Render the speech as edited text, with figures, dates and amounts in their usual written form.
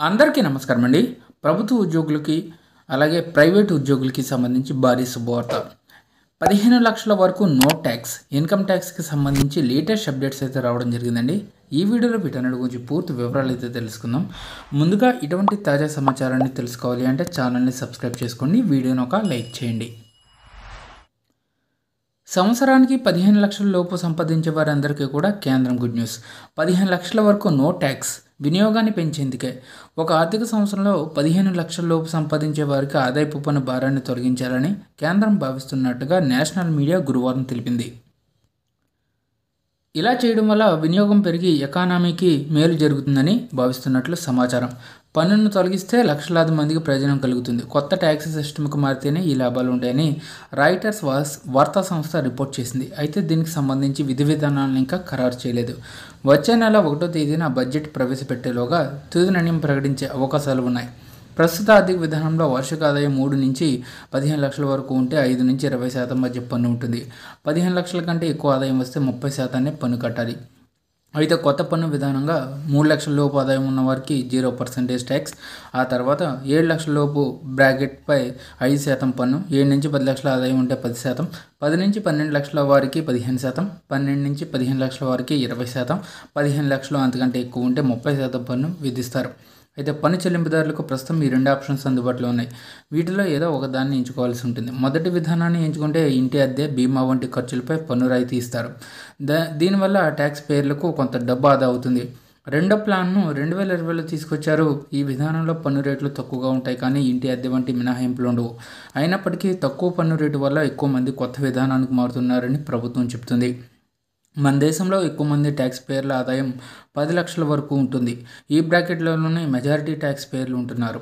అందరికీ నమస్కారం అండి. ప్రభుత్వ ఉద్యోగులకి అలాగే ప్రైవేట్ ఉద్యోగులకి సంబంధించి భారీ శుభవార్త. 15 లక్షల వరకు నో ట్యాక్స్ ఇన్కమ్ ట్యాక్స్కి సంబంధించి లేటెస్ట్ అప్డేట్స్ అయితే రావడం జరిగిందండి. ఈ వీడియోలో వీటన్నిటి గురించి పూర్తి వివరాలు అయితే తెలుసుకుందాం. ముందుగా ఇటువంటి తాజా సమాచారాన్ని తెలుసుకోవాలి అంటే ఛానల్ని సబ్స్క్రైబ్ చేసుకోండి, వీడియోని ఒక లైక్ చేయండి. సంవత్సరానికి 15 లక్షల లోపు సంపాదించే వారందరికీ కూడా కేంద్రం గుడ్ న్యూస్. 15 లక్షల వరకు నో ట్యాక్స్ వినియోగాన్ని పెంచేందుకే ఒక ఆర్థిక సంవత్సరంలో 15 లక్షల లోపు సంపాదించే వారికి ఆదాయపు పన్ను భారాన్ని తొలగించాలని కేంద్రం భావిస్తున్నట్టుగా నేషనల్ మీడియా గురువారం తెలిపింది. ఇలా చేయడం వల్ల వినియోగం పెరిగి ఎకానమీకి మేలు జరుగుతుందని భావిస్తున్నట్లు సమాచారం. పన్నును తొలగిస్తే లక్షలాది మందికి ప్రయోజనం కలుగుతుంది. కొత్త ట్యాక్స్ సిస్టమ్కి మారితేనే ఈ లాభాలు ఉంటాయని రాయిటర్స్ వార్తా సంస్థ రిపోర్ట్ చేసింది. అయితే దీనికి సంబంధించి విధి విధానాలను ఇంకా ఖరారు చేయలేదు. వచ్చే నెల 1వ తేదీన బడ్జెట్ ప్రవేశపెట్టేలోగా తుది నిర్ణయం ప్రకటించే అవకాశాలు ఉన్నాయి. ప్రస్తుత ఆర్థిక విధానంలో వార్షిక ఆదాయం 3 నుంచి 15 లక్షల వరకు ఉంటే 5 నుంచి 20% మధ్య పన్ను ఉంటుంది. 15 లక్షల కంటే ఎక్కువ ఆదాయం వస్తే 30% పన్ను కట్టాలి. అయితే కొత్త పన్ను విధానంగా 3 లక్షల లోపు ఆదాయం ఉన్న వారికి 0% ట్యాక్స్, ఆ తర్వాత 7 లక్షల లోపు బ్రాకెట్పై 5% పన్ను, 7 నుంచి 10 లక్షల ఆదాయం ఉంటే 10%, 10 నుంచి 12 లక్షల వారికి 15%, 12 నుంచి 15 లక్షల వారికి 20%, 15 లక్షలు అంతకంటే ఎక్కువ ఉంటే 30% పన్ను విధిస్తారు. అయితే పన్ను చెల్లింపుదారులకు ప్రస్తుతం ఈ 2 ఆప్షన్స్ అందుబాటులో ఉన్నాయి. వీటిలో ఏదో ఒక దాన్ని ఎంచుకోవాల్సి ఉంటుంది. మొదటి విధానాన్ని ఎంచుకుంటే ఇంటి అద్దె, బీమా వంటి ఖర్చులపై పన్ను రాయితీ ఇస్తారు. దీనివల్ల ట్యాక్స్ పేర్లకు కొంత డబ్బు ఆదా అవుతుంది. రెండో ప్లాన్ను 2020లో తీసుకొచ్చారు. ఈ విధానంలో పన్ను రేట్లు తక్కువగా ఉంటాయి, కానీ ఇంటి అద్దె వంటి మినహాయింపులు ఉండవు. అయినప్పటికీ తక్కువ పన్ను రేటు వల్ల ఎక్కువ మంది కొత్త విధానానికి మారుతున్నారని ప్రభుత్వం చెబుతుంది. మన దేశంలో ఎక్కువ మంది ట్యాక్స్ పేర్ల ఆదాయం 10 లక్షల వరకు ఉంటుంది. ఈ బ్రాకెట్లలోనే మెజారిటీ ట్యాక్స్ పేర్లు ఉంటున్నారు.